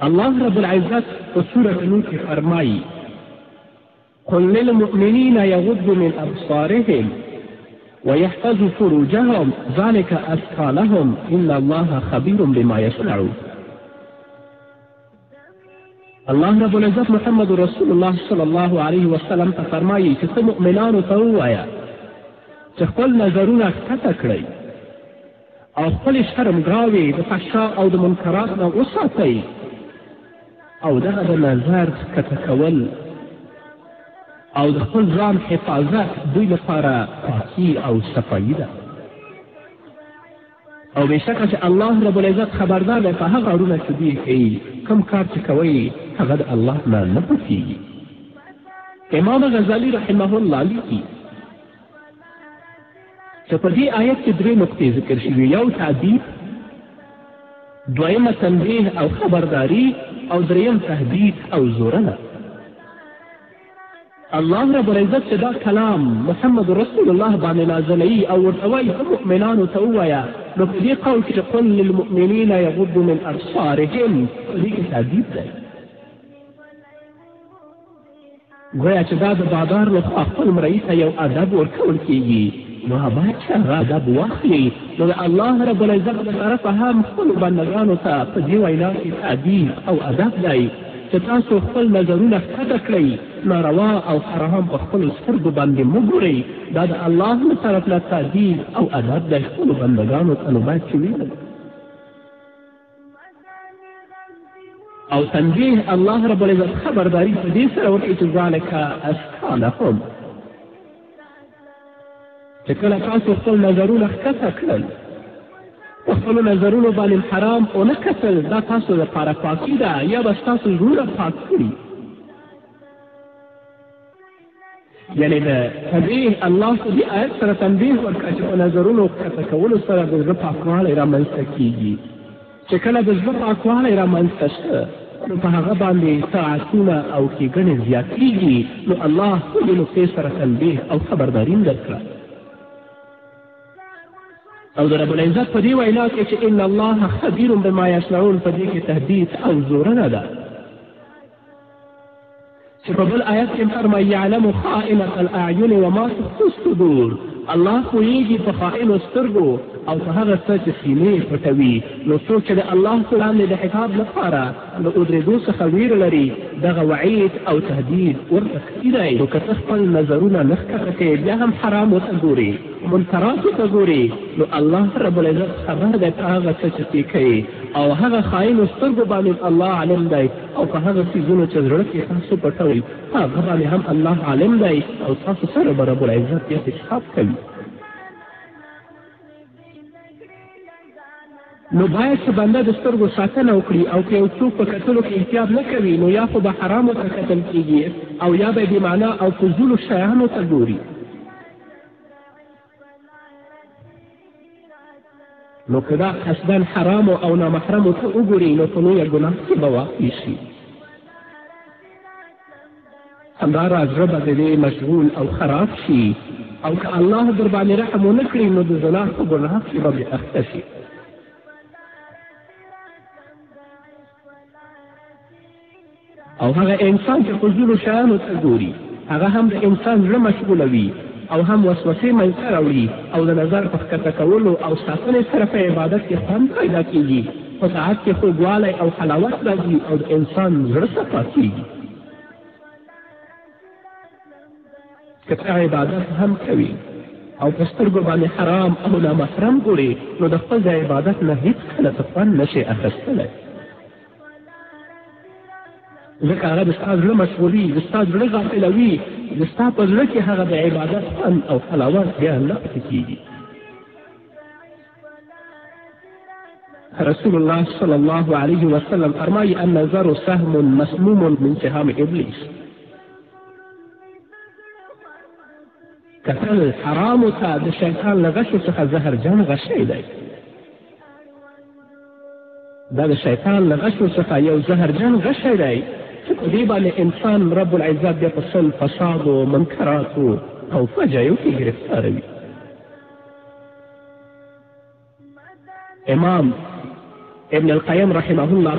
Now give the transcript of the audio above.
الله رب العزت په سورة نور کې فرمایي قل للمؤمنین یغضوا من ابصارهم ويحفظوا فروجهم ذلك أزكى لهم إن الله خبير بما يصنعون. الله رب العزت محمد رسول الله صلی الله علیه وسلم ته فرمایي چې ته مؤمنانو ته ووایه چې خپل نظرونه ښکته کړئ او خپلې شرمګاوې د فحشا او د منکرات نه وساتئ او دغه د نظر ښکته کول او د خپل ځان حفاظت دوی لپاره پاکي او صفایي ده. او بېشکه چې الله رب العزت خبردار دی په هغه اړونه چې دوی کوي، کوم کار چې کوئ هغه د الله نه نه پټېږي. امام غزالي رحمه الله لیکي چې په دې آیت کې 3 نقطې ذکر شوي، یو تعدیب، دویمه تنبیه او خبرداری، او دریم تهدید او زورنه. الله رب العزت چې دا کلام محمد رسول الله باندې نازلوي او ورته وایي ته مؤمنانو ته ووایه، نو په دې قول کې چې قل للمؤمنین یغضوا من ابصارهم په دې کې تعدیب دی. گویا چې دا د بادار لخوا خپل مرئي ته یو ادب ورکول کېږي، نو باید چې هغه ادب واخلي. نو د الله رب العزت له طرفه هم خپلو بندګانو ته په دې وینا کې تعدیب او ادب دی چې تاسو خپل نظرونه ښکته کړئ، ناروا او حرام په خپلو سترګو باندې مه ګورئ. دا د الله له طرف نه تعدیب او ادب دی خپلو بندګانو ته، نو باید چې ویل. او تنبیه الله رب العزت خبرداری په دې سره وکړي چې ذلک ازکا لهم، چې کله تاسو خپل نظرونه ښکته کړل، په خپلو نظرونو باندې حرام ونه کتل، دا تاسو لپاره پاکي ده، یا به ستاسو زړونه پاک کړي. یعنې د تنبیه الله په دې آیت سره تنبیه ورکړه چې په نظرونو ښکته کولو سره د زړه پاکوالی رامنځته کېږي. چې کله د زړه پاکوالی رامنځته شته، نو په هغه باندې طاعتونه او ښېګڼې زیاتېږي. نو الله په دې نقطې سره تنبیه او خبرداري هم درکړه. او د رب العزت په دې وینا کې چې ان الله خبیر بما یصنعون، په دې کې تهدید او زورنه ده. چې په بل آیت کې فرمایي یعلم خائنة الاعین وما تخفي الصدور، الله پوهېږي په خائنو سترګو او په هغه څه چې سینې پټوي. نو څوک چې د الله په وړاندې د حساب لپاره د ودرېدو څخه ویره لري، دغه وعید او تهدید ورته ښکي دی. نو که ته خپل نظرونه نه ښکته کوې، بیا هم حرامو ته ګورې، منکراتو ته ګورې، نو الله رب العزت خبر دی په هغه څه چې تی کوي، او هغه خاینو سترګو باندې الله عالم دی، او په هغه څیزونو چې زړه کې تاسو پټوئ هغه باندې هم الله عالم دی، او تاسو سره به رب العزت بیا حساب کوي. نو باید چې بنده د سترګو ساتنه وکړي، او که یو څوک په کتلو کې احتیاط نه کوي، نو یا خو به حرامو ته کتل کېږي، او یا به بېمعنا او فضولو شیانو ته ګوري. نو که دا قصداً حرامو او نامحرمو ته وګوري، نو په لویه ګناه کې به واقع شي. همداراز زړه به د دې مشغول او خراب شي، او که الله در باندې رحم ونه کړي، نو د زنا په ګناه کې به بې اخته شي. او هغه انسان چې فضولو شیانو ته ګوري، هغه هم د انسان زړه مشغولوي، او هم وسوسې منځته راوړي، او د نظر په ښکته کولو او ساتنې سره په عبادت کې خوند پیدا کېږي، په طاعت کې خوږوالی او حلاوت راځي، او د انسان زړه صفا کېږي. که ته عبادت هم کوي او په سترګو باندې حرام او نامحرم ګورې، نو د خپل د عبادت نه هېڅکله ته خوند نشي اخیستلی، ځکه هغه د ستا زړه مشغولي، د ستا زړه غافلوي، د ستا په زړه کې هغه د عبادت خوند او حلاوت بیا نه پاتې کېږي. رسول الله صلی الله علیه وسلم فرمایي النظر سهم مسموم من سهام ابلیس، کتل حرامو ته د شیطان له غشو څخه زهرجن غشی دی. دا د شیطان له غشو څخه یو زهرجن غشی دی چې په دې باندې انسان رب العزت بیا په سل فسادو، منکراتو او فجایو کې ګرفتاروي. امام ابن القیم رحمه الله